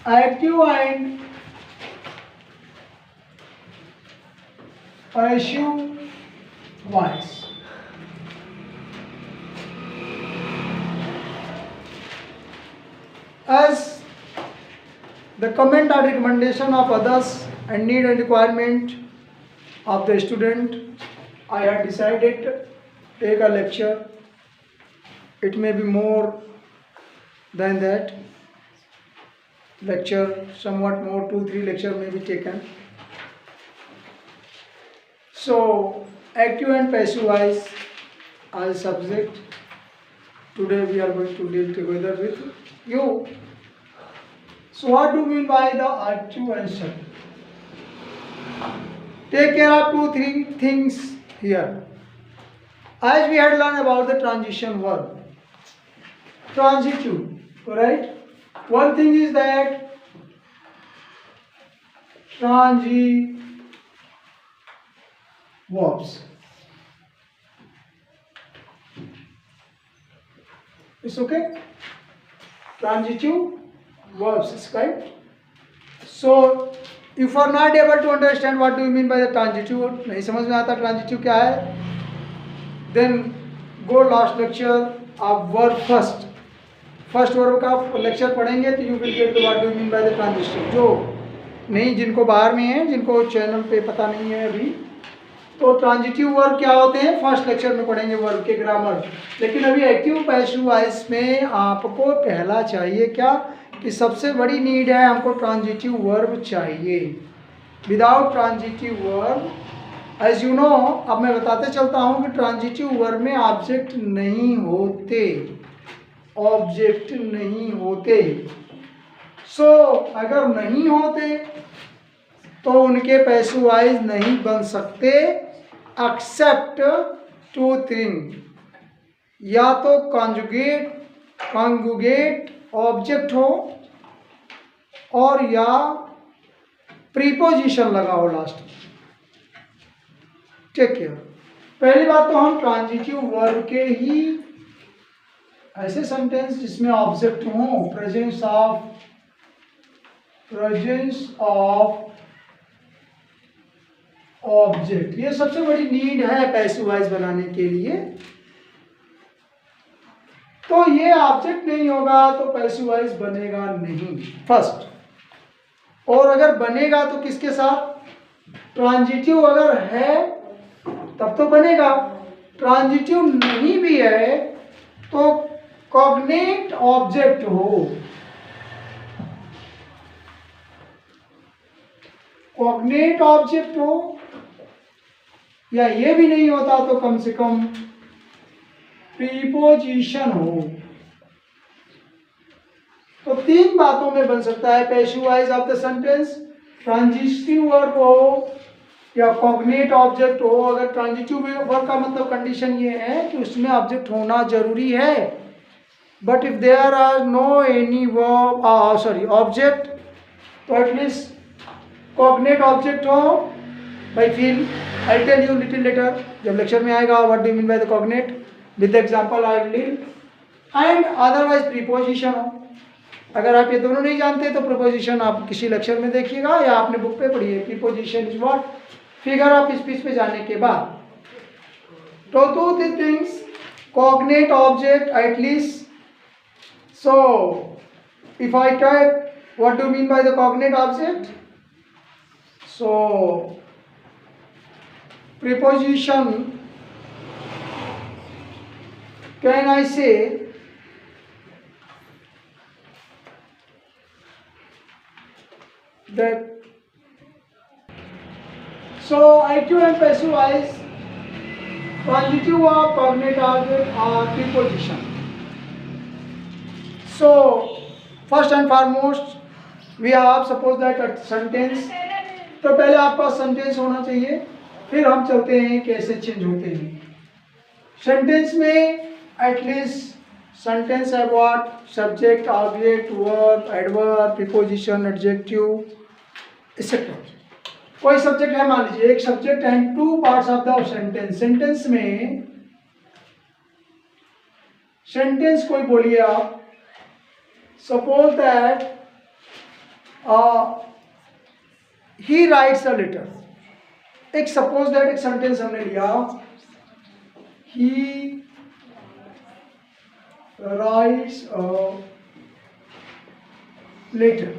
active and passive voice. As the comment or recommendation of others and need and requirement of the student, I have decided to take a lecture. It may be more than that lecture, somewhat more, 2-3 lecture may be taken. So active and passive voice as subject today we are going to deal together with you. So what do you mean by the active and passive? Take care of 2-3 things here. As we had learned about the transition verb, transitive, right? One thing is that transitive verbs. It's okay? Transitive verbs is correct. So if you are not able to understand what do you mean by the transitive, नहीं समझ में आता transitive क्या है, then go last lecture आप verb first verb का lecture पढ़ेंगे तो you will get the what do you mean by the transitive. जो नहीं, जिनको बाहर में है, जिनको चैनल पे पता नहीं है अभी, तो ट्रांजिटिव वर्ब क्या होते हैं फर्स्ट लेक्चर में पढ़ेंगे वर्ब के ग्रामर. लेकिन अभी एक्टिव पैसिव वॉइस में आपको पहला चाहिए क्या कि सबसे बड़ी नीड है हमको ट्रांजिटिव वर्ब चाहिए. Without transitive verb as you know, अब मैं बताते चलता हूँ कि ट्रांजिटिव वर्ब में ऑब्जेक्ट नहीं होते, ऑब्जेक्ट नहीं होते. सो अगर नहीं होते तो उनके पैसिव वॉइस नहीं बन सकते एक्सेप्ट 2 थिंग, या तो कॉन्जुगेट ऑब्जेक्ट हो और या प्रीपोजिशन लगा हो लास्ट. Take care. पहली बात तो हम ट्रांजिटिव वर्ब के ही ऐसे सेंटेंस जिसमें ऑब्जेक्ट हो, प्रेजेंस ऑफ ऑब्जेक्ट, ये सबसे बड़ी नीड है पैसिव वॉइस बनाने के लिए. तो ये ऑब्जेक्ट नहीं होगा तो पैसिव वॉइस बनेगा नहीं फर्स्ट. और अगर बनेगा तो किसके साथ, ट्रांजिटिव अगर है तब तो बनेगा, ट्रांजिटिव नहीं भी है तो कॉग्नेट ऑब्जेक्ट हो, कॉग्नेट ऑब्जेक्ट हो, या ये भी नहीं होता तो कम से कम प्रीपोजिशन हो. तो 3 बातों में बन सकता है passive voice of the sentence. Transitive verb हो या कॉग्नेट ऑब्जेक्ट हो. अगर ट्रांजिटिव वर्ब का मतलब कंडीशन ये है कि उसमें ऑब्जेक्ट होना जरूरी है, but if there are no any verb object तो एटलीस्ट कॉग्नेट ऑब्जेक्ट हो. By feel I tell you little later, जब लेक्चर में आएगा what do you mean by the cognate with example I will. And otherwise preposition हो. अगर आप ये दोनों नहीं जानते तो प्रीपोजिशन आप किसी लेक्चर में देखिएगा या आपने बुक पे पढ़ी है. Preposition is what, figure of speech पे जाने के बाद. तो 2 things, cognate object at least. So if I type what do you mean by the cognate object, so preposition, can I say that, so active and passive voice, transitive or cognate object or preposition. So first and foremost we have suppose that a sentence, तो पहले आपका sentence होना चाहिए, फिर हम चलते हैं कैसे चेंज होते हैं. सेंटेंस में एटलीस्ट सेंटेंस है what, subject, object, verb, adverb, preposition, adjective et cetera. कोई सब्जेक्ट है, मान लीजिए एक subject and 2 parts of the sentence. Sentence में सेंटेंस कोई बोलिए आप, suppose that he writes a letter. एक सपोज दैट एक सेंटेंस हमने लिया, he writes a letter.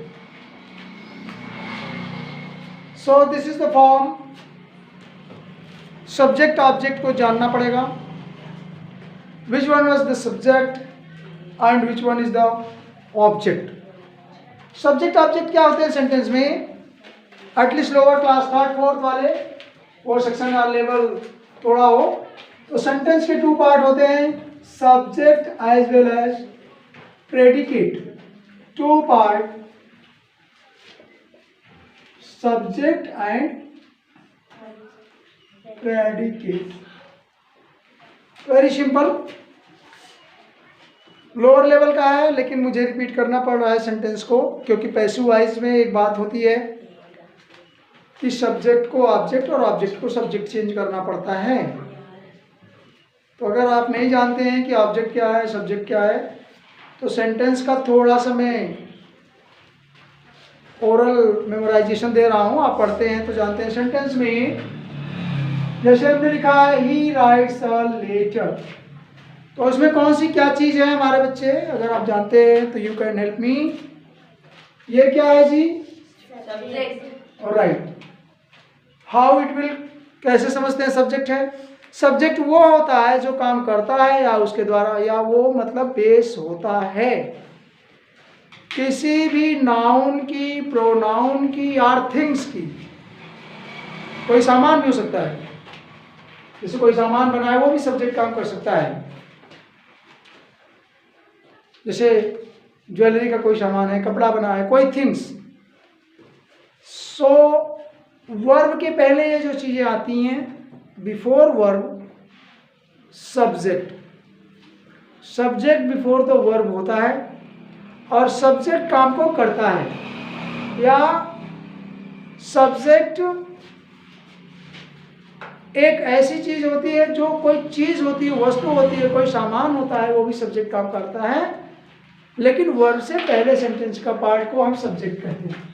So this is the form. Subject object को जानना पड़ेगा. Which one was the subject and which one is the object. Subject object क्या होते हैं सेंटेंस में? At least lower class third fourth वाले और सेक्शन वाला लेवल थोड़ा हो तो सेंटेंस के 2 पार्ट होते हैं, subject as well as predicate. 2 part, subject and predicate. Very simple, lower level का है लेकिन मुझे रिपीट करना पड़ रहा है सेंटेंस को, क्योंकि पैसिव वॉइस में एक बात होती है कि सब्जेक्ट को ऑब्जेक्ट और ऑब्जेक्ट को सब्जेक्ट चेंज करना पड़ता है. तो अगर आप नहीं जानते हैं कि ऑब्जेक्ट क्या है सब्जेक्ट क्या है तो सेंटेंस का थोड़ा सा मैं ओरल मेमोराइजेशन दे रहा हूँ, आप पढ़ते हैं तो जानते हैं. सेंटेंस में जैसे हमने लिखा है ही राइट्स अ लेटर, तो उसमें कौन सी क्या चीज़ है हमारे बच्चे? अगर आप जानते हैं तो यू कैन हेल्प मी. ये क्या है जी? राइट. हाउ इट विल, कैसे समझते हैं सब्जेक्ट है? सब्जेक्ट वो होता है जो काम करता है या उसके द्वारा, या वो मतलब बेस होता है किसी भी नाउन की, प्रोनाउन की और थिंग्स की. कोई सामान भी हो सकता है, जैसे कोई सामान बनाए वो भी सब्जेक्ट काम कर सकता है. जैसे ज्वेलरी का कोई सामान है, कपड़ा बना है, कोई थिंग्स. सो वर्ब के पहले ये जो चीजें आती हैं, before verb subject, subject before the verb होता है और सब्जेक्ट काम को करता है, या सब्जेक्ट एक ऐसी चीज होती है जो कोई चीज होती है, वस्तु होती है, कोई सामान होता है, वो भी सब्जेक्ट काम करता है. लेकिन वर्ब से पहले सेंटेंस का पार्ट को हम सब्जेक्ट कहते हैं.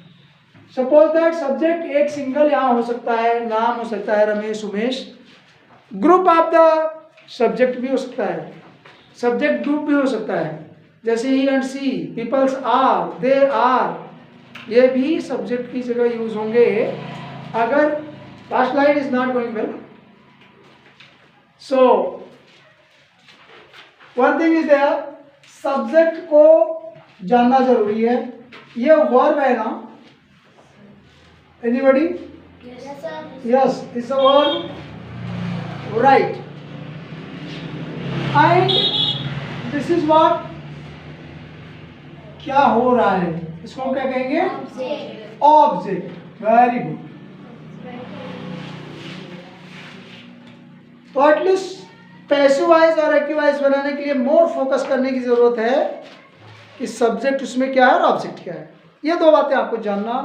सपोज दैट सब्जेक्ट एक सिंगल यहाँ हो सकता है, नाम हो सकता है Ramesh Umesh. Group of the subject भी हो सकता है, सब्जेक्ट ग्रुप भी हो सकता है, जैसे ही and see, peoples are, they are, ये भी सब्जेक्ट की जगह यूज होंगे. अगर last line is not going well, so one thing is there, subject को जानना जरूरी है. ये वर्ब है ना, anybody? Yes, it's a verb, right. And this is what, क्या हो रहा है, इसको हम क्या कहेंगे? ऑब्जेक्ट. Very good. तो एटलीस्ट पैसिव वॉइस और एक्टिव वॉइस बनाने के लिए मोर फोकस करने की जरूरत है कि सब्जेक्ट उसमें क्या है और ऑब्जेक्ट क्या है. ये 2 बातें आपको जानना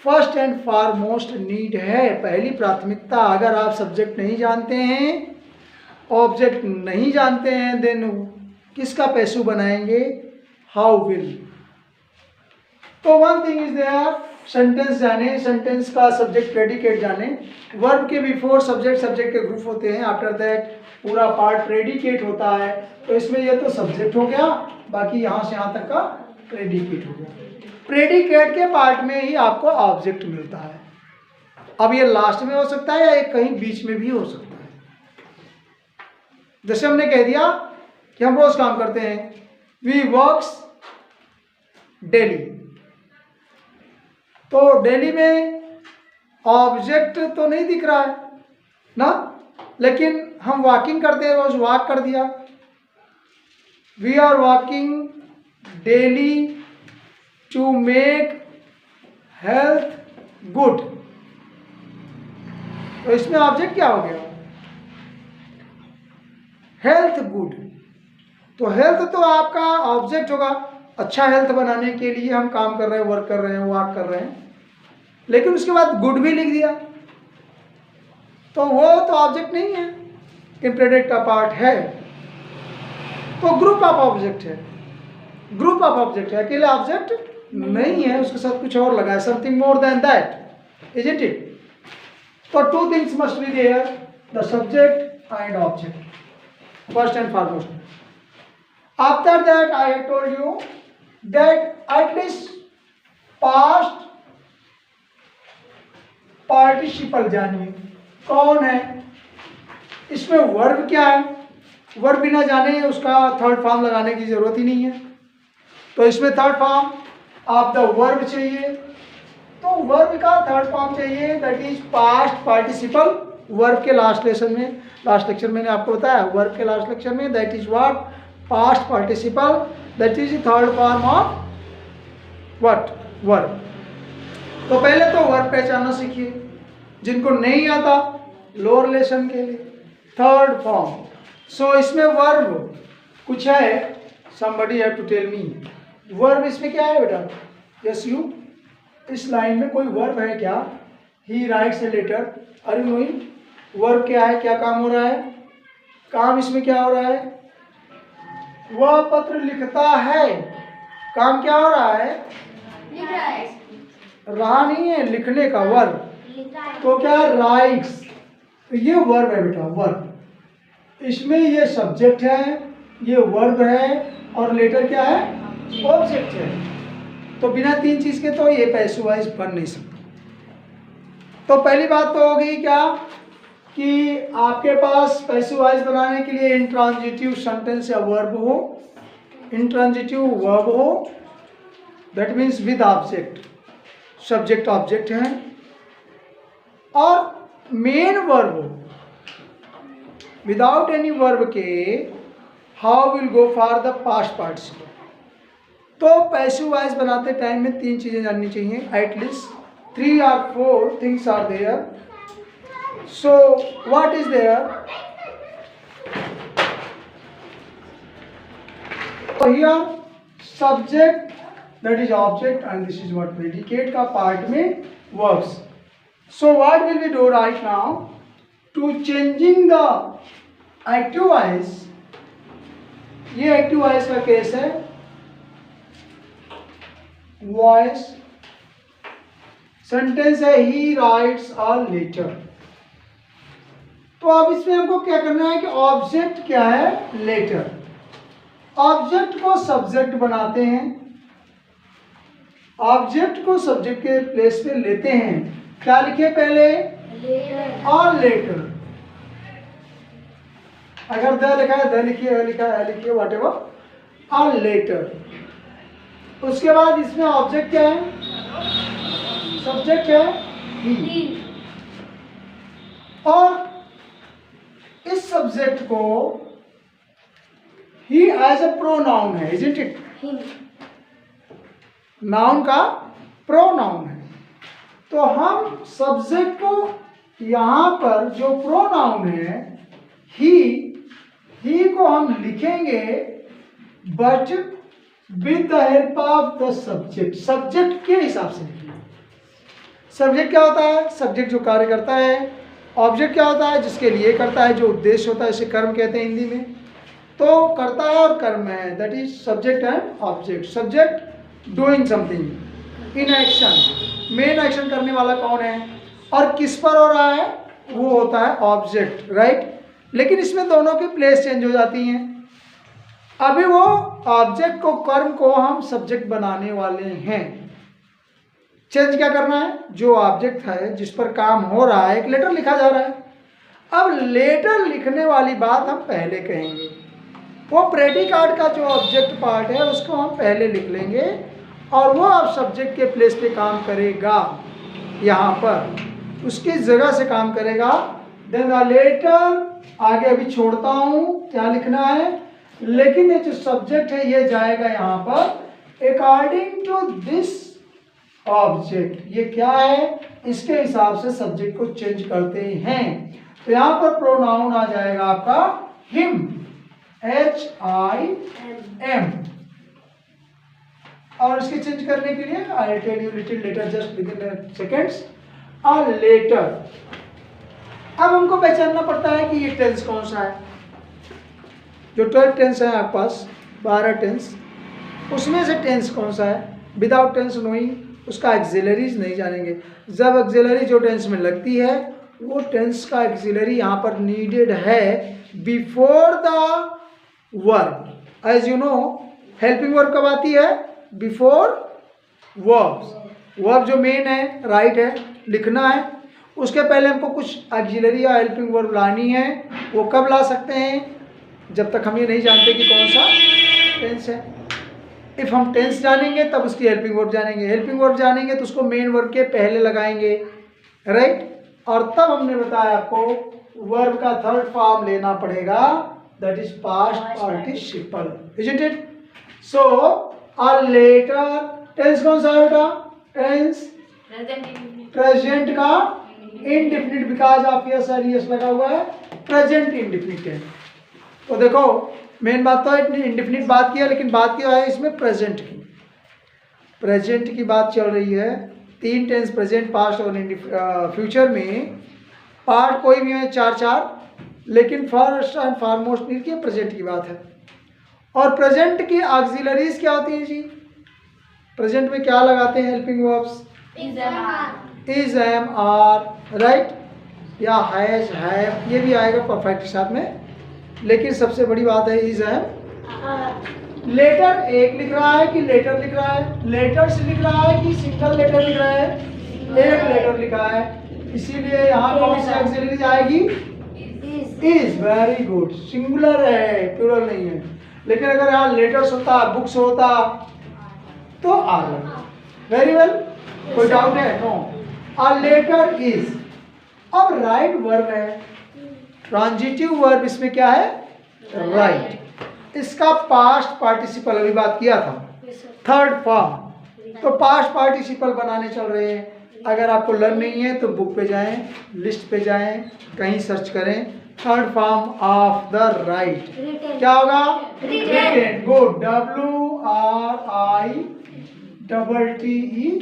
फर्स्ट एंड फॉरमोस्ट नीड है, पहली प्राथमिकता. अगर आप सब्जेक्ट नहीं जानते हैं, ऑब्जेक्ट नहीं जानते हैं, देन किसका पैसिव बनाएंगे? How will. तो one thing is there, sentence जाने, सेंटेंस का सब्जेक्ट प्रेडिकेट जाने. वर्ब के बिफोर सब्जेक्ट, सब्जेक्ट के ग्रुप होते हैं, आफ्टर दैट पूरा पार्ट प्रेडिकेट होता है. तो इसमें ये तो सब्जेक्ट हो गया, बाकी यहाँ से यहाँ तक का प्रेडिकेट हो गया. प्रेडिकेट के पार्ट में ही आपको ऑब्जेक्ट मिलता है. अब ये लास्ट में हो सकता है या कहीं बीच में भी हो सकता है. जैसे हमने कह दिया कि हम रोज काम करते हैं, वी वर्क्स डेली, तो डेली में ऑब्जेक्ट तो नहीं दिख रहा है ना, लेकिन हम वॉकिंग करते हैं, रोज वॉक कर दिया. We are walking daily to make health good. तो इसमें ऑब्जेक्ट क्या हो गया? Health good. तो हेल्थ तो आपका ऑब्जेक्ट होगा. अच्छा हेल्थ बनाने के लिए हम काम कर रहे हैं, वर्क कर रहे हैं, वॉक कर रहे हैं, लेकिन उसके बाद गुड भी लिख दिया, तो वो तो ऑब्जेक्ट नहीं है, लेकिन प्रेडिकेट का पार्ट है. तो ग्रुप ऑफ ऑब्जेक्ट है, ग्रुप ऑफ ऑब्जेक्ट है, अकेले ऑब्जेक्ट नहीं है, उसके साथ कुछ और लगा है, something more than that, isn't it? So two things must be there, the subject and object, first and foremost. After that I have told you that at least past participle जानिए कौन है, इसमें वर्ब क्या है, verb बिना जाने उसका third form लगाने की जरूरत ही नहीं है। तो इसमें third form of the verb चाहिए, तो वर्ब का थर्ड फॉर्म चाहिए, that is past participle. Verb के लास्ट लेक्चर मैंने आपको बताया, वर्ब के लास्ट लेक्चर में that is what, past participle, that is third form of what, verb. तो पहले तो वर्ब पहचानना सीखिए, जिनको नहीं आता लोअर लेसन के लिए थर्ड फॉर्म। सो इसमें वर्ब कुछ है, somebody have to tell me, verb इसमें क्या है बेटा? यस यू, इस लाइन में कोई वर्ब है क्या? He writes a letter, are you knowing? Verb क्या है, क्या काम हो रहा है? काम इसमें क्या हो रहा है? वह पत्र लिखता है, काम क्या हो रहा है? लिख रहा है, रहा नहीं है, लिखने का वर्ब, तो क्या राइट्स, तो ये वर्ब है बेटा, वर्ब। इसमें ये सब्जेक्ट है, ये वर्ब है, और लेटर क्या है? ऑब्जेक्ट है। तो बिना तीन चीज के तो ये पैसिव वॉइस बन नहीं सकता। तो पहली बात तो हो गई क्या कि आपके पास पैसिव वॉइस बनाने के लिए इंट्रांजिटिव सेंटेंस या वर्ब हो, इंट्रांजिटिव वर्ब हो, that means with object, subject object है, और मेन वर्ब हो। विदाउट एनी वर्ब के how will go for the past participle. तो पैसिव वॉइस बनाते टाइम में तीन चीजें जाननी चाहिए, at least 3 or 4 things are there. So what is there? Here subject, that is object, and this is what predicate का part में verbs. So what will we do right now to changing the active voice? ये active voice का case है, voice sentence है, he writes a letter. तो अब इसमें हमको क्या करना है कि ऑब्जेक्ट क्या है? लेटर। ऑब्जेक्ट को सब्जेक्ट बनाते हैं, ऑब्जेक्ट को सब्जेक्ट के प्लेस पे लेते हैं। क्या लिखे पहले? और लेटर। अगर द लिखा है द लिखिए, लिखा है लिखिए, वॉट एवर, और लेटर। उसके बाद इसमें ऑब्जेक्ट क्या है? सब्जेक्ट है ही, और इस सब्जेक्ट को ही एज अ प्रोनाउन है, इजंट इट? नाउन का प्रोनाउन है। तो हम सब्जेक्ट को यहां पर जो प्रोनाउन है ही को हम लिखेंगे, but with the help of the subject, subject के हिसाब से लिखेंगे। सब्जेक्ट क्या होता है? सब्जेक्ट जो कार्य करता है। ऑब्जेक्ट क्या होता है? जिसके लिए करता है, जो उद्देश्य होता है, इसे कर्म कहते हैं हिंदी में। तो करता है और कर्म है, that is subject and object. Subject doing something in action, main action करने वाला कौन है और किस पर हो रहा है? वो होता है ऑब्जेक्ट, राइट। लेकिन इसमें दोनों की प्लेस चेंज हो जाती हैं। अभी वो ऑब्जेक्ट को, कर्म को हम सब्जेक्ट बनाने वाले हैं। चेंज क्या करना है? जो ऑब्जेक्ट है जिस पर काम हो रहा है, एक लेटर लिखा जा रहा है। अब लेटर लिखने वाली बात हम पहले कहेंगे। वो प्रेडिकेट का जो ऑब्जेक्ट पार्ट है उसको हम पहले लिख लेंगे, और वो अब सब्जेक्ट के प्लेस पे काम करेगा, यहाँ पर उसकी जगह से काम करेगा। देन द लेटर, आगे अभी छोड़ता हूँ क्या लिखना है, लेकिन ये जो सब्जेक्ट है ये जाएगा यहाँ पर अकॉर्डिंग टू दिस ऑब्जेक्ट। ये क्या है? इसके हिसाब से सब्जेक्ट को चेंज करते हैं। तो यहाँ पर प्रोनाउन आ जाएगा आपका हिम, HIM। और इसके चेंज करने के लिए I tell you little later just within seconds. और लेटर, अब हमको पहचानना पड़ता है कि ये टेंस कौन सा है। जो 12 टेंस है आपके पास, 12 टेंस, उसमें से टेंस कौन सा है? विदाउट टेंस नोइंग उसका एक्सिलरीज नहीं जानेंगे। जब एक्सिलरी जो टेंस में लगती है वो टेंस का एक्सिलरी यहाँ पर नीडेड है before the verb. As you know helping verb कब आती है? Before verb. वर्ब जो मेन है, राइट है, लिखना है, उसके पहले हमको कुछ एक्सिलरी या हेल्पिंग वर्ब लानी है। वो कब ला सकते हैं? जब तक हम ये नहीं जानते कि कौन सा टेंस है। इफ़ हम टेंस जानेंगे तब उसकी हेल्पिंग वर्ब जानेंगे, हेल्पिंग वर्ब जानेंगे तो उसको मेन वर्ब के पहले लगाएंगे, राइट। और तब हमने बताया आपको वर्ब का थर्ड फॉर्म लेना पड़ेगा, that is past participle, isn't it? So a letter tense कौन सा है बेटा? टेंस प्रेजेंट का इंडेफिनिट, बिकॉज ऑफ यस और यस लगा हुआ है, प्रेजेंट इंडेफिनिट है। तो देखो मेन बात तो इंडेफिनिट बात किया, लेकिन बात क्या है इसमें? प्रेजेंट की। प्रेजेंट की बात चल रही है। तीन टेंस प्रेजेंट, पास्ट और फ्यूचर में पार्ट कोई भी है चार चार, लेकिन फर्स्ट एंड फॉरमोस्ट नीड की प्रेजेंट की बात है। और प्रेजेंट की ऑक्सिलरीज क्या होती हैं जी? प्रेजेंट में क्या लगाते हैं helping verbs? Is, am, are, right, या हैज, हैव, ये भी आएगा परफेक्ट के साथ में, लेकिन सबसे बड़ी बात है इज, एम। लेटर एक लिख रहा है कि लेटर लिख रहा है? लेटर्स लिख रहा है कि सिंगल लेटर लिख रहा है? एक लेटर लिखा है, इसीलिए यहाँ कौन सी ऑक्सिलरी आएगी? इज। वेरी गुड, सिंगुलर है, प्लूरल नहीं है। लेकिन अगर यहाँ लेटर्स होता, बुक्स होता तो आर लगता। वेरी वेल, कोई डाउट है? नो। A letter is. अब राइट वर्ब है, ट्रांजिटिव वर्ब इसमें क्या है? राइट। इसका पास्ट पार्टिसिपल अभी बात किया था, थर्ड फॉर्म। तो पास्ट पार्टिसिपल बनाने चल रहे हैं। अगर आपको लर्न नहीं है तो बुक पे जाएं, लिस्ट पे जाएं, कहीं सर्च करें, third form of the write क्या होगा? Written. Good, WRITTE।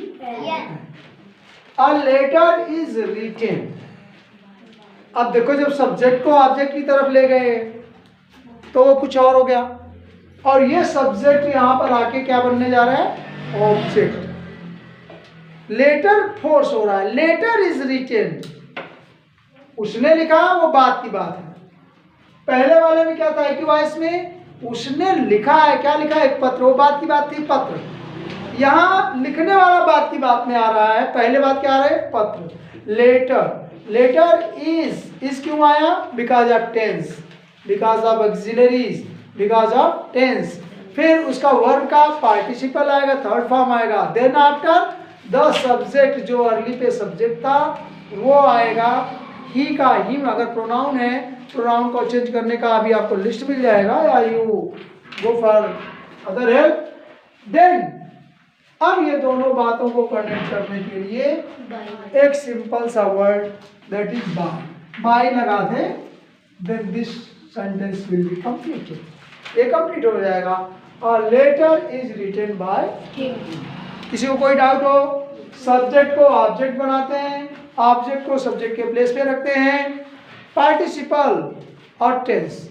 A letter is written. अब देखो जब सब्जेक्ट को ऑब्जेक्ट की तरफ ले गए तो वो कुछ और हो गया, और ये सब्जेक्ट यहां पर आके क्या बनने जा रहा है? ऑब्जेक्ट। लेटर फोर्स हो रहा है, लेटर इज रिटेन। उसने लिखा, वो बात की बात है। पहले वाले में क्या था? एक्टिव वॉइस में उसने लिखा है, क्या लिखा है? एक पत्र, वो बात की बात थी, पत्र। यहां लिखने वाला बात की बात में आ रहा है, पहले बात क्या आ रहा है? पत्र। लेटर, लेटर इज क्यों आया? Because of tense, because of auxiliaries, because of tense. फिर उसका वर्ब का पार्टिसिपल आएगा, थर्ड फॉर्म आएगा। देन आफ्टर द सब्जेक्ट, जो अर्ली पे सब्जेक्ट था वो आएगा। ही का हिम, अगर प्रोनाउन है, प्रोनाउन को चेंज करने का अभी आपको लिस्ट मिल जाएगा, या you go for other help. Then अब ये दोनों बातों को कनेक्ट करने के लिए एक सिंपल सा word, that is by. By लगा दे, then this sentence will be completed. ये कंप्लीट हो जाएगा। और letter is written by him. किसी को कोई डाउट हो? सब्जेक्ट को ऑब्जेक्ट बनाते हैं, ऑब्जेक्ट को सब्जेक्ट के प्लेस पे रखते हैं। पार्टिसिपल और टेंस,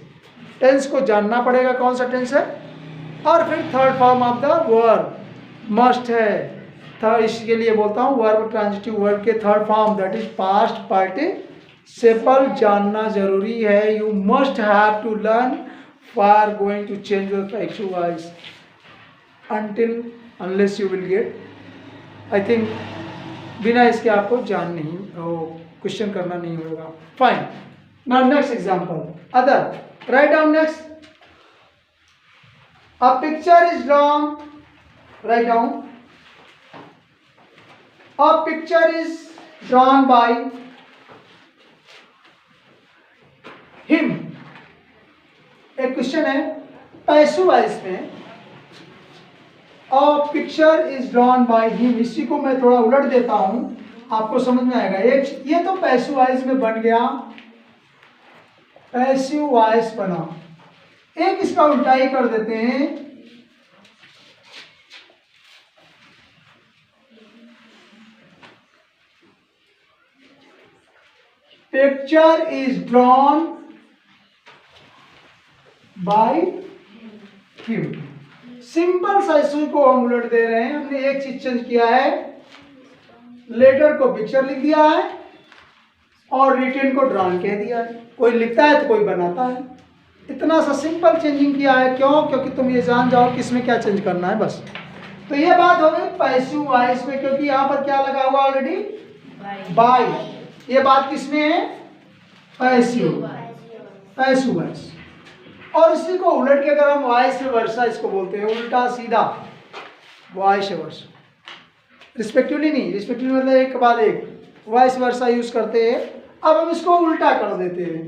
टेंस को जानना पड़ेगा कौन सा टेंस है। और फिर third form of the verb must है। थर्ड, इसके लिए बोलता हूँ वर्ब, ट्रांजिटिव वर्ब के third form, that is past participle जानना जरूरी है। You must have to learn for going to change the active voice. Until unless you will get, I think बिना इसके आपको जान नहीं, क्वेश्चन करना नहीं होगा। Fine. Now next example, other, write down next. A picture is drawn, write down. A picture is drawn by him. एक question है पैसिव वॉइस में, अ picture is drawn by him. इसी को मैं थोड़ा उलट देता हूं, आपको समझ में आएगा। एक ये तो पैसिव वॉइस में बन गया, पैसिव वॉइस बना। एक इसका उल्टा ही कर देते हैं, picture is drawn by him. Simple सा इशू को हम उलट दे रहे हैं। हमने एक चीज चेंज किया है, लेटर को पिक्चर लिख दिया है और रिटेन को ड्रॉन कह दिया है। कोई लिखता है तो कोई बनाता है। इतना सा सिंपल चेंजिंग किया है। क्यों? क्योंकि तुम ये जान जाओ कि इसमें क्या चेंज करना है बस। तो ये बात हो गई पैसिव वॉइस में, क्योंकि यहाँ पर क्या लगा हुआ ऑलरेडी, बाय। ये बात किसमें है? Passive voice. और इसी को उलट के अगर हम वॉइस वर्सा इसको बोलते हैं, उल्टा सीधा वॉइस वर्सा, रिस्पेक्टिवली नहीं, रिस्पेक्टिवली मतलब एक के बाद एक, वॉइस वर्सा यूज करते हैं। अब हम इसको उल्टा कर देते हैं,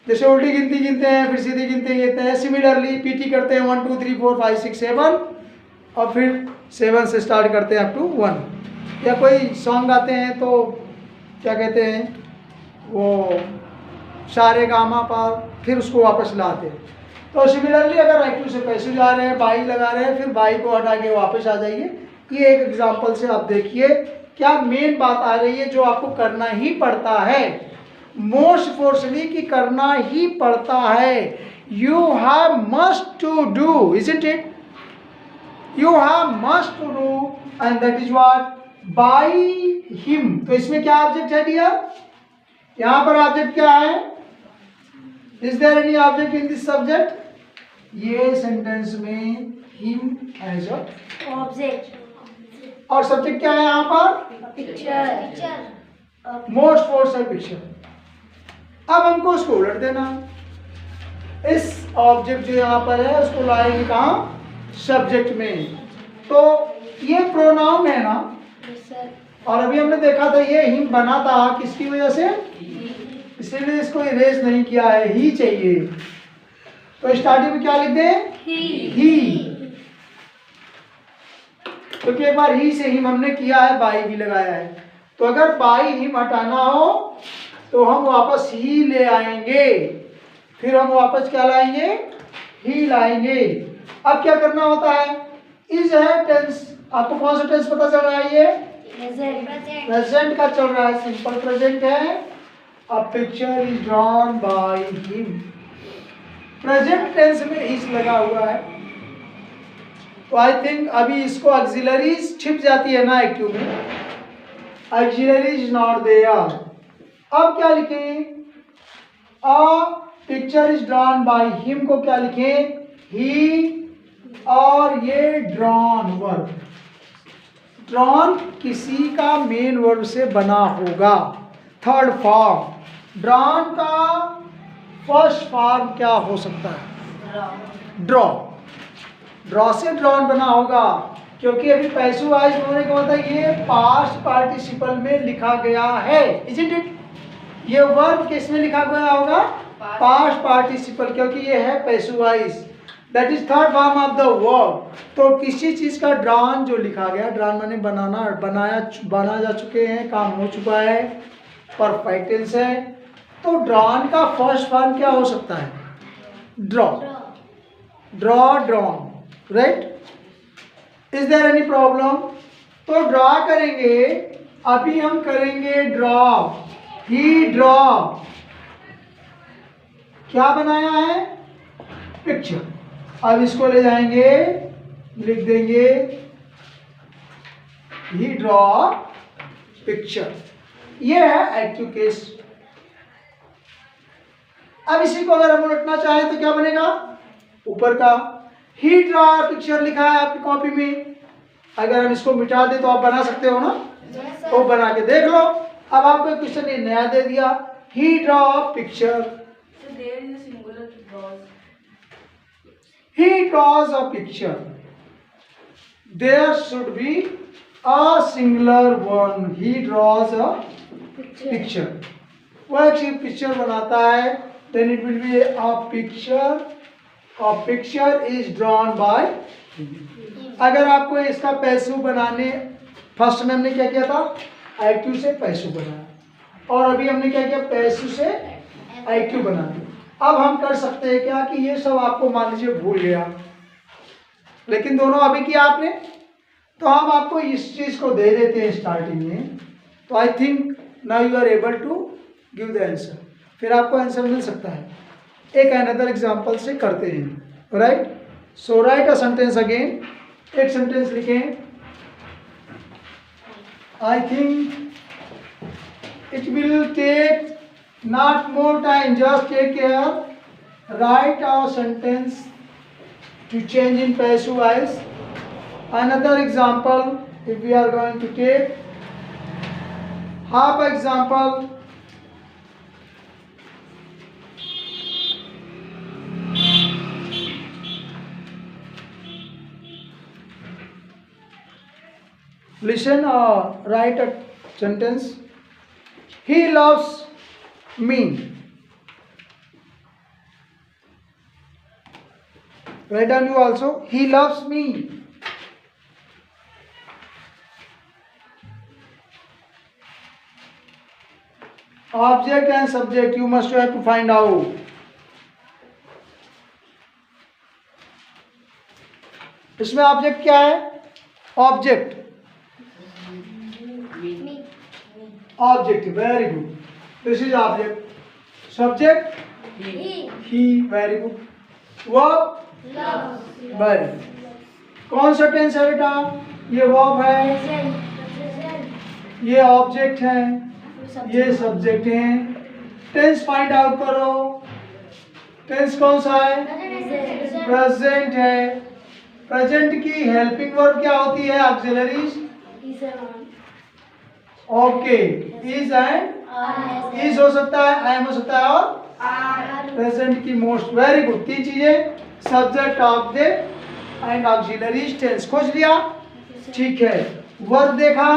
जैसे उल्टी गिनती गिनते हैं फिर सीधी गिनती गिनते हैं। सिमिलरली पीटी करते हैं 1 2 3 4 5 6 7 और फिर 7 से स्टार्ट करते हैं अप टू 1। या कोई सॉन्ग गाते हैं तो क्या कहते हैं, वो सारे गामा पा, फिर उसको वापस लाते हैं। तो सिमिलरली अगर एक्टिव से पैसिव जा रहे हैं, बाई लगा रहे हैं, फिर बाई को हटा के वापस आ जाइए। ये एक एग्जांपल से आप देखिए क्या मेन बात आ रही है, जो आपको करना ही पड़ता है, मोस्ट फोर्सली की करना ही पड़ता है। You have must to do, isn't it? You have must to do and that is what, by him. तो इसमें क्या ऑब्जेक्ट है डियर? यहां पर ऑब्जेक्ट क्या है? Is there any object in this subject? ये सेंटेंस में हिम एज अ ऑब्जेक्ट और सब्जेक्ट क्या है यहाँ पर? पिक्चर। मोस्ट फोर्स है पिक्चर। अब हमको उसको उलट देना, इस ऑब्जेक्ट जो यहाँ पर है उसको लाएंगे कहाँ? सब्जेक्ट में। तो ये प्रोनाउन है ना, और अभी हमने देखा था ये हिम बना था किसकी वजह से, इसीलिए इसको इरेज नहीं किया है, ही चाहिए। तो स्टार्टिंग में क्या लिख दें? ही। क्योंकि एक बार ही से हिम हमने किया है, बाई भी लगाया है। तो अगर बाई हिम हटाना हो तो हम वापस ही ले आएंगे, फिर हम वापस क्या लाएंगे? ही लाएंगे। अब क्या करना होता है? इज है टेंस, आपको कौन सा टेंस पता चल रहा है? ये प्रेजेंट का चल रहा है, सिंपल प्रेजेंट है। A picture is drawn by him, present tense में इज लगा हुआ है। तो आई थिंक अभी इसको ऑक्सिलरीज छिप जाती है ना एक्टिव में, ऑक्सिलरीज इज नॉट देयर। अब क्या लिखें? अ picture is drawn by him को क्या लिखें? ही, और ये ड्रॉन वर्ब, ड्रॉन किसी का मेन वर्ब से बना होगा। थर्ड फॉर्म, ड्रॉन का फर्स्ट फॉर्म क्या हो सकता है? ड्रॉ। ड्रॉ से ड्रॉन बना होगा, क्योंकि अभी पैसिव वॉइस होने का मतलब ये पास्ट पार्टिसिपल में लिखा गया है, इजंट इट? ये वर्ब किस में लिखा गया होगा? पास्ट पार्टिसिपल, क्योंकि ये है passive voice, that is third form of the verb. तो किसी चीज का ड्रॉन जो लिखा गया, ड्रॉन माने बनाना, बना जा चुके हैं, काम हो चुका है, परफेक्ट टेंस है। तो ड्रॉन का फर्स्ट फॉर्म क्या हो सकता है? Draw. Draw, drawn, right? Is there any problem? तो ड्रॉ करेंगे, अभी हम करेंगे ड्रॉ। ही ड्रॉ, क्या बनाया है? पिक्चर। अब इसको ले जाएंगे, लिख देंगे ही ड्रॉ पिक्चर। ये है एक्टिव केस। अब इसी को अगर हम उलटना चाहें तो क्या बनेगा? ऊपर का ही ड्रॉ पिक्चर लिखा है आपकी कॉपी में, अगर हम इसको मिटा दें तो आप बना सकते हो ना? तो बना के देख लो। अब आपको क्वेश्चन ने नया दे दिया, he draw picture. He draws a picture. There should be a singular one. He draws a picture. वो एक पिक्चर बनाता है, then it will be a picture. A picture is drawn by. अगर आपको इसका पैसिव बनाने, फर्स्ट में हमने क्या किया था? एक्टिव से पैसिव बनाया, और अभी हमने क्या किया? पैसिव से एक्टिव बनाया। अब हम कर सकते हैं क्या कि ये सब आपको मान लीजिए भूल गया, लेकिन दोनों अभी किया आपने, तो हम आपको इस चीज को दे देते हैं स्टार्टिंग में। तो I think now you are able to give the answer, फिर आपको आंसर मिल सकता है। एक अनदर एग्जांपल से करते हैं, right? So write a sentence again, एक सेंटेंस लिखें. I think it will take not more time, just take care. Write a sentence to change in passive voice. Another example, if we are going to take half example. Listen or write a sentence. He loves me. Write down you also. He loves me. Object and subject you must have to find out. इसमें object क्या है? Object very good. This is object. Subject he, very good. Verb very good. कौन सा tense है बेटा? ये verb है, ये ऑब्जेक्ट है, ये सब्जेक्ट है. टेंस फाइंड आउट करो. टेंस कौन सा है? प्रेजेंट है. प्रेजेंट की हेल्पिंग वर्ब क्या होती है? Auxiliaries. Okay, is and is हो सकता है, आई एम हो सकता है, और प्रेजेंट की मोस्ट. Very good. 3 चीजें, subject, object and auxiliaries. Tense खोज लिया, ठीक है. वर्ब देखा.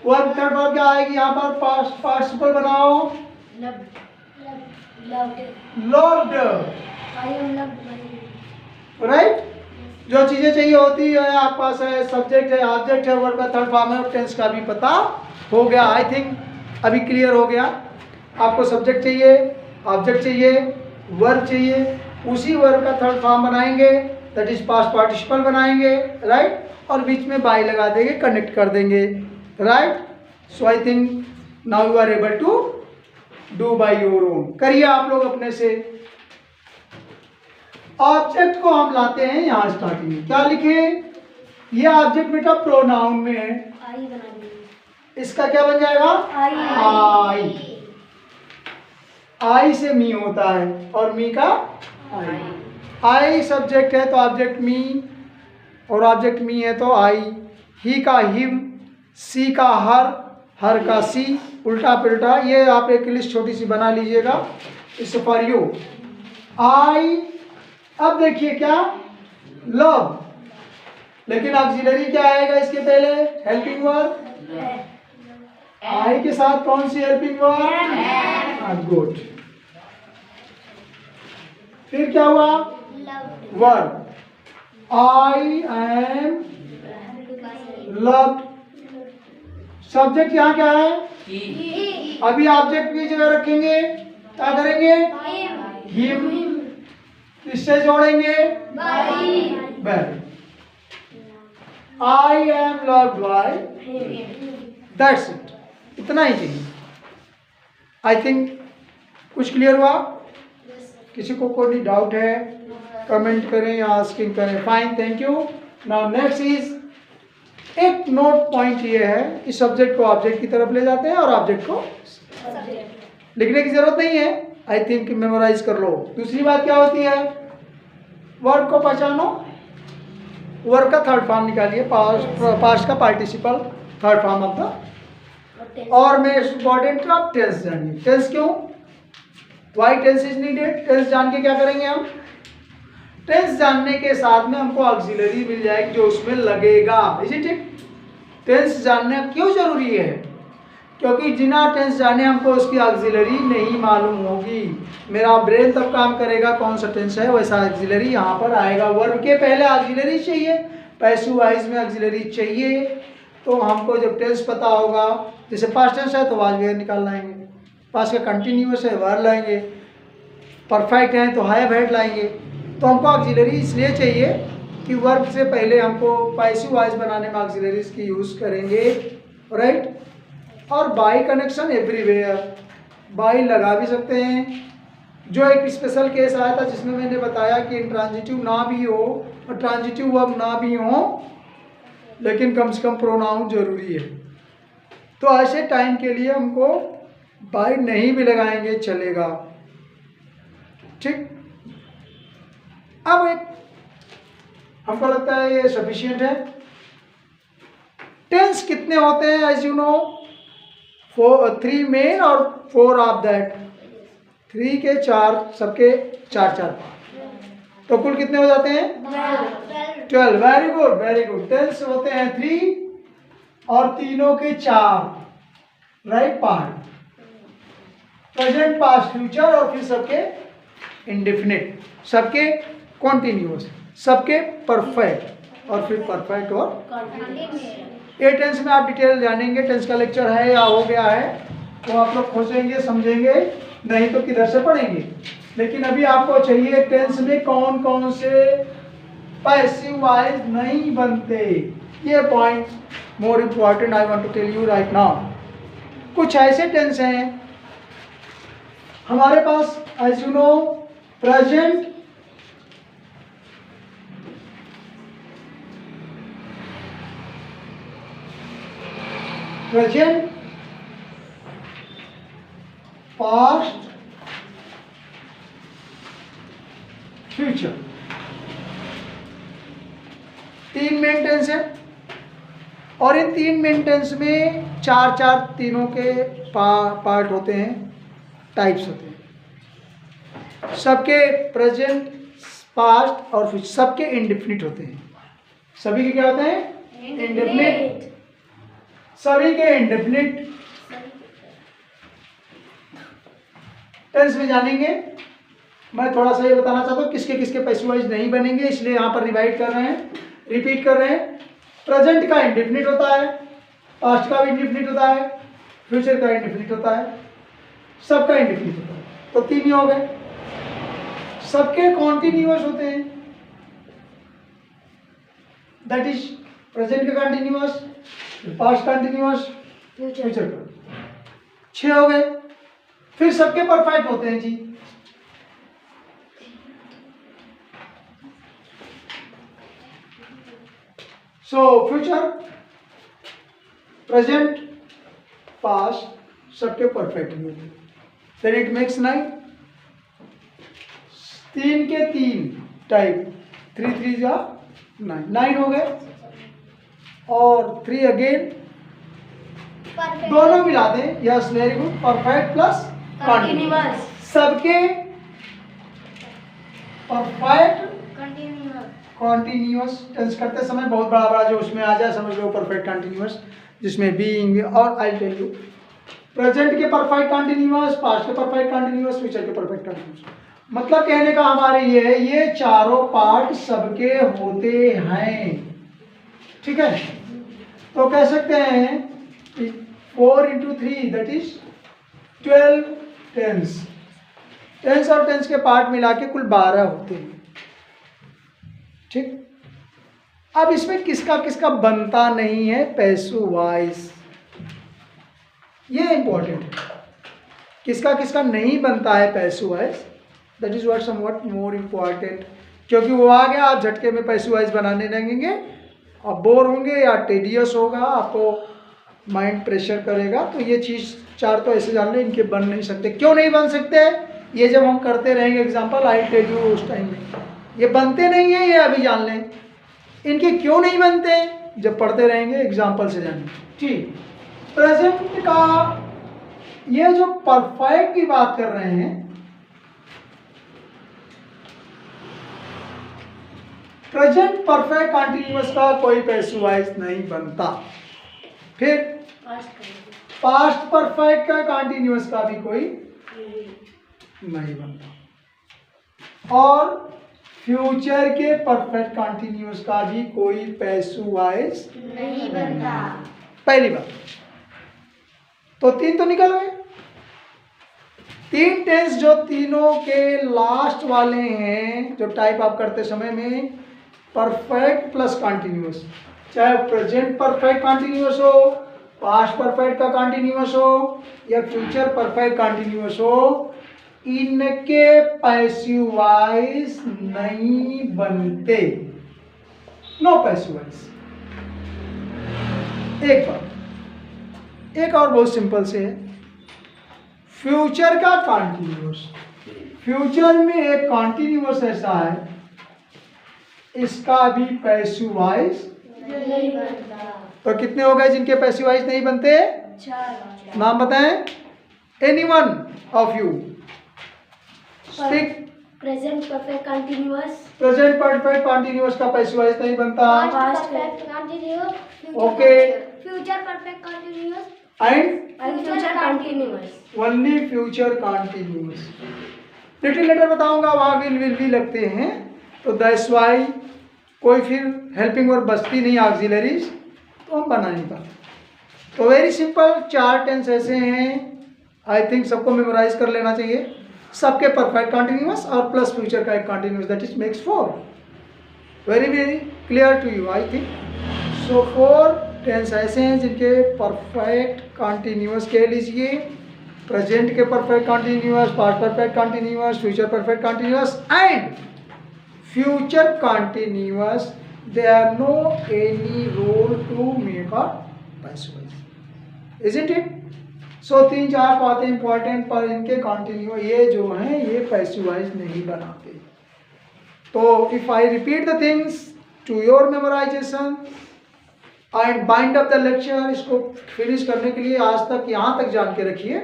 वर्ब थर्ड वर्ब क्या आएगी यहाँ पर? पास्ट पार्टिसिपल बनाओ. loved. राइट. जो चीजें चाहिए होती है आपके पास है. सब्जेक्ट है, ऑब्जेक्ट है, वर्ब का थर्ड फॉर्म है, टेंस का भी पता हो गया. आई थिंक अभी क्लियर हो गया. आपको सब्जेक्ट चाहिए, ऑब्जेक्ट चाहिए, वर्ब चाहिए. उसी वर्ब का थर्ड फॉर्म बनाएंगे, दैट इज पास्ट पार्टिसिपल बनाएंगे. राइट. और बीच में बाय लगा देंगे, कनेक्ट कर देंगे. Right. So I think now you are able to do by your own. करिए आप लोग अपने से. ऑब्जेक्ट को हम लाते हैं यहाँ स्टार्टिंग में. क्या लिखे? ये ऑब्जेक्ट बेटा प्रोनाउन में है. इसका क्या बन जाएगा? आई. आई से मी होता है और मी का आई. आई सब्जेक्ट है तो ऑब्जेक्ट मी, और ऑब्जेक्ट मी है तो आई. ही का हिम, सी का हर, हर का सी, उल्टा पुल्टा. ये आप एक लिस्ट छोटी सी बना लीजिएगा. It's for you. आई. अब देखिए क्या? लव. लेकिन ऑक्सिलरी क्या आएगा इसके पहले? Helping verb. आई के साथ कौन सी हेल्पिंग वर्ब? गुड. फिर क्या हुआ? Verb. I am loved. Subject यहाँ क्या है? अभी ऑब्जेक्ट की जगह रखेंगे. क्या करेंगे? हिम. किससे जोड़ेंगे? By. I am loved by. That's it. इतना ही चाहिए. आई थिंक कुछ क्लियर हुआ. किसी को कोई डाउट है कमेंट करें या आस्किंग करें. Fine, thank you. Now next is, एक नोट पॉइंट ये है कि सब्जेक्ट को ऑब्जेक्ट की तरफ ले जाते हैं और ऑब्जेक्ट को लिखने की जरूरत नहीं है. आई थिंक मेमोराइज कर लो. दूसरी बात क्या होती है? वर्ब को पहचानो. वर्ब का थर्ड फॉर्म निकालिए. पास्ट का participle, third form of the. और मैं इम्पॉर्टेंट का टेंस जानिए. टेंस क्यों? Why tense is needed. Tense जान के क्या करेंगे हम? टेंस जानने के साथ में हमको ऑक्सिलरी मिल जाएगी जो उसमें लगेगा. Is it it? टेंस जानना क्यों जरूरी है? क्योंकि जिना टेंस जाने हमको उसकी ऑक्सिलरी नहीं मालूम होगी. मेरा ब्रेन तब काम करेगा कौन सा टेंस है, वैसा ऑक्सिलरी यहाँ पर आएगा. वर्ब के पहले ऑक्सिलरी चाहिए, पैसिव वॉइस में ऑक्सिलरी चाहिए. तो हमको जब टेंस पता होगा, जैसे पास्ट टेंस है तो वाज वेयर निकाल लाएंगे, पास्ट का कंटिन्यूअस है वर लाएंगे, परफेक्ट है तो हैव हैड लाएंगे. तो हमको ऑक्सिलरी इसलिए चाहिए कि वर्ब से पहले हमको पैसिव वॉइस बनाने में ऑक्सिलरीज की यूज़ करेंगे. राइट. और बाय कनेक्शन एवरीवेयर. बाय लगा भी सकते हैं, जो एक स्पेशल केस आया था जिसमें मैंने बताया कि इंट्रांजिटिव ना भी हो और ट्रांजिटिव वर्ब ना भी हो, लेकिन कम से कम प्रोनाउन जरूरी है। तो ऐसे टाइम के लिए हमको बाय नहीं भी लगाएंगे चलेगा। ठीक, अब एक हमको लगता है ये सफिशिएंट है। टेंस कितने होते हैं एज यू नो, 3 मेन और 4 ऑफ दैट, 3 के 4, सबके 4 तो कुल कितने हो जाते हैं 12। Very good very good. Tense होते हैं 3 और तीनों के 4 right part, present past future और फिर सबके इंडेफिनिट, सबके कॉन्टिन्यूअस, सबके परफेक्ट और फिर परफेक्ट और ये टेंस में आप डिटेल जानेंगे। टेंस का लेक्चर है या हो गया है तो आप लोग खोजेंगे समझेंगे, नहीं तो किधर से पढ़ेंगे। लेकिन अभी आपको चाहिए टेंस में कौन कौन से पैसिव वॉइस नहीं बनते, ये point more important I want to tell you right now. कुछ ऐसे टेंस हैं हमारे पास as you know, present, past, future, 3 main tense है और इन 3 मेन टेंस में 4 तीनों के पार्ट होते हैं, टाइप्स होते हैं। सबके प्रेजेंट, पास्ट और फ्यूचर, सबके इंडेफिनिट होते हैं। सभी के क्या होते हैं इंडेफिनिट, सभी के इंडेफिनिट टेंस में जानेंगे। मैं थोड़ा सा ये बताना चाहता हूँ किसके किसके पैसिव वॉइस नहीं बनेंगे, इसलिए यहाँ पर रिवाइड कर रहे हैं, रिपीट कर रहे हैं। प्रेजेंट का इंडेफिनिट होता है, पास्ट का भी इंडेफिनिट होता है, फ्यूचर का इंडेफिनिट होता है, सबका इंडेफिनिट होता है। तो 3 ही हो गए। सबके कॉन्टिन्यूअस होते हैं, दैट इज प्रेजेंट का कंटिन्यूअस, पास्ट कंटिन्यूअस, फ्यूचर का। 6 हो गए। फिर सबके परफेक्ट होते हैं जी। सो फ्यूचर, प्रेजेंट, पास्ट, सबके परफेक्ट होते हैं। Then it makes 9। 3 के 3 टाइप, 3 3 जा 9 हो गए। और 3 अगेन, दोनों मिला दें, yes very good, perfect plus continuous. सबके परफेक्ट कंटिन्यूअस टेंस करते समय बहुत बड़ा बड़ा जो उसमें आ जाए समझ लो परफेक्ट कंटिन्यूअस, जिसमें बीइंग और आई टेल यू प्रेजेंट के परफेक्ट कंटिन्यूअस, पास्ट के परफेक्ट कंटिन्यूअस, फ्यूचर के परफेक्ट कंटिन्यूअस। मतलब कहने का हमारे ये चारों पार्ट सबके होते हैं। ठीक है, तो कह सकते हैं 4 into 3 that is 12 tense. Tense और टेंस के पार्ट मिला के कुल 12 होते हैं। ठीक, अब इसमें किसका किसका बनता नहीं है पैसिव वॉइस, ये इंपॉर्टेंट है। किसका किसका नहीं बनता है passive voice, that is what somewhat more important. क्योंकि वो आ गया, आप झटके में पैसिव वॉइस बनाने लगेंगे, आप बोर होंगे या टेडियस होगा, आपको माइंड प्रेशर करेगा। तो ये चीज़ 4 तो ऐसे जान लें, इनके बन नहीं सकते। क्यों नहीं बन सकते, ये जब हम करते रहेंगे एग्जाम्पल आई टेल यू उस टाइम में, ये बनते नहीं है, ये अभी जान लें। इनके क्यों नहीं बनते, जब पढ़ते रहेंगे एग्जाम्पल से जानेंगे। ठीक, प्रेजेंट का ये जो परफेक्ट की बात कर रहे हैं, प्रेजेंट परफेक्ट कंटिन्यूअस का कोई पैसिव वॉइस नहीं बनता। फिर पास्ट परफेक्ट का कंटिन्यूअस का भी कोई नहीं बनता, और फ्यूचर के परफेक्ट कंटिन्यूअस का भी कोई पैसिव वॉइस नहीं बनता। पहली बात तो 3 तो निकल गए। 3 टेंस जो तीनों के लास्ट वाले हैं, जो टाइप आप करते समय में परफेक्ट प्लस कंटिन्यूअस, चाहे प्रेजेंट परफेक्ट कंटिन्यूअस हो, पास्ट परफेक्ट का कंटिन्यूअस हो या फ्यूचर परफेक्ट कंटिन्यूअस हो, इनके पैसिव वॉइस नहीं बनते। No passive voice. एक बार एक और बहुत सिंपल से है, फ्यूचर का कॉन्टिन्यूअस। फ्यूचर में एक कॉन्टिन्यूअस ऐसा है, इसका भी पैसिव वॉइस नहीं बनता। तो कितने हो गए जिनके पैसिव वॉइस नहीं बनते? 4। नाम बताएं, anyone of you speak. Present perfect continuous, present perfect continuous का पैसिव वॉइस नहीं बनता। Past perfect continuous, Okay. Future perfect continuous and future continuous. Only future continuous. Little letter बताऊंगा, वहाँ विल भी लगते हैं, तो दैट्स वाई कोई फिर हेल्पिंग वर्ब बचती नहीं ऑक्सिलरीज, तो हम बना नहीं पाते। तो वेरी सिंपल 4 टेंस ऐसे हैं, आई थिंक सबको मेमोराइज कर लेना चाहिए। सबके परफेक्ट कॉन्टिन्यूअस और प्लस फ्यूचर का एक continuous, that is makes 4। Very very clear to you I think. So 4 tense ऐसे हैं जिनके परफेक्ट कॉन्टिन्यूअस कह लीजिए, प्रेजेंट के perfect continuous, past perfect continuous, future perfect continuous and future continuous. They are no any role to make a passive voice, isn't it? So 3-4 बातें important, पर इनके continue ये जो हैं ये पैसिव वॉइस नहीं बनाते। तो if I repeat the things to your memorisation and bind up the lecture, इसको फिनिश करने के लिए आज तक यहाँ तक जान के रखिए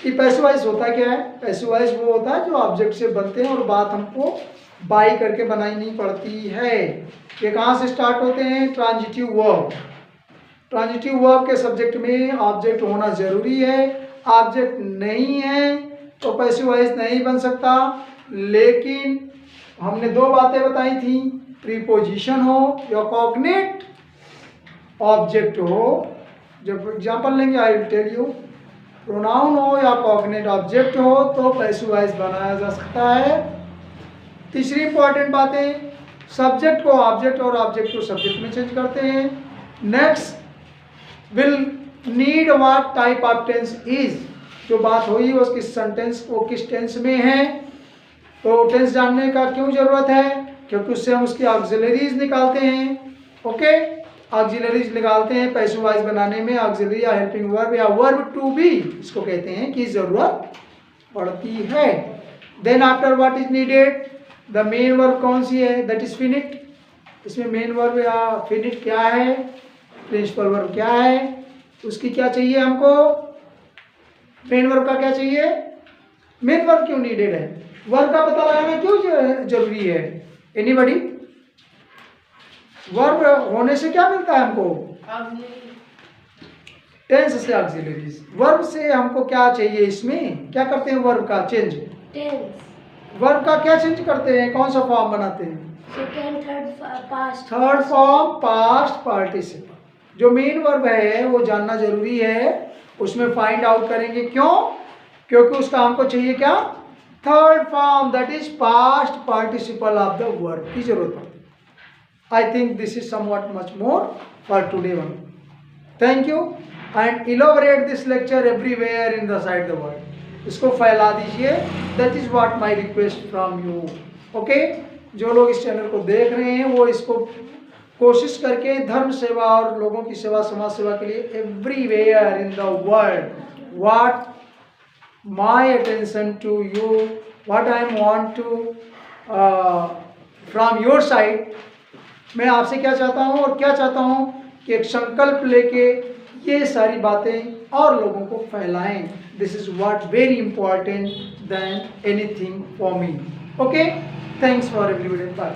कि पैसिव वॉइस होता क्या है। पैसिव वॉइस वो होता है जो ऑब्जेक्ट से बनते हैं और बात हमको बाई करके बनानी पड़ती है। ये कहाँ से स्टार्ट होते हैं? Transitive verb. ट्रांजिटिव वर्ब के सब्जेक्ट में ऑब्जेक्ट होना जरूरी है, ऑब्जेक्ट नहीं है तो पैसिव वॉइस नहीं बन सकता। लेकिन हमने 2 बातें बताई थी, प्रीपोजिशन हो या कॉग्नेट ऑब्जेक्ट हो। जब एग्जांपल लेंगे I will tell you, pronoun हो या कॉग्नेट ऑब्जेक्ट हो तो पैसिव वॉइस बनाया जा सकता है। तीसरी इंपॉर्टेंट बातें, सब्जेक्ट को ऑब्जेक्ट और ऑब्जेक्ट को सब्जेक्ट में चेंज करते हैं। Next will need what type of tense is, जो बात हुई उसकी सेंटेंस वो किस टेंस में है। तो टेंस जानने का क्यों जरूरत है? क्योंकि उससे हम उसकी ऑक्सिलरीज निकालते हैं। ओके, ऑक्सिलरीज निकालते हैं पैसिव वॉइस बनाने में। ऑक्सिलरी या हेल्पिंग वर्ब या वर्ब टू बी इसको कहते हैं कि जरूरत पड़ती है। Then after what is needed, the main verb कौन सी है? That is finite. इसमें मेन वर्ब या फिनिट क्या है, प्रिंसिपल वर्ब क्या है, उसकी क्या चाहिए हमको? मेन वर्ब का क्या चाहिए? मेन वर्ब क्यों नीडेड है? वर्ब का पता लगाना क्यों जरूरी है? एनीबॉडी? वर्ब होने से क्या मिलता है हमको? टेंस से ऑक्सिलरीज। वर्ब से हमको क्या चाहिए? इसमें क्या करते हैं वर्ब का चेंज? टेंस। वर्ब का क्या चेंज करते हैं? कौन सा फॉर्म बनाते हैं? Second, third, past. Third form past participle. जो मेन वर्ब है वो जानना जरूरी है, उसमें फाइंड आउट करेंगे। क्यों? क्योंकि उसका हमको चाहिए क्या? Third form, that is past participle of the verb की जरूरत पड़ती है। I think this is somewhat much more for today one. Thank you and elaborate this lecture everywhere in the side the world. इसको फैला दीजिए, that is what my request from you. Okay, जो लोग इस चैनल को देख रहे हैं वो इसको कोशिश करके धर्म सेवा और लोगों की सेवा, समाज सेवा के लिए everywhere in the world what my attention to you, what I want to from your side. मैं आपसे क्या चाहता हूँ और क्या चाहता हूँ कि एक संकल्प लेके ये सारी बातें और लोगों को फैलाएं। This is what very important then anything for me. Okay, thanks for everybody, bye.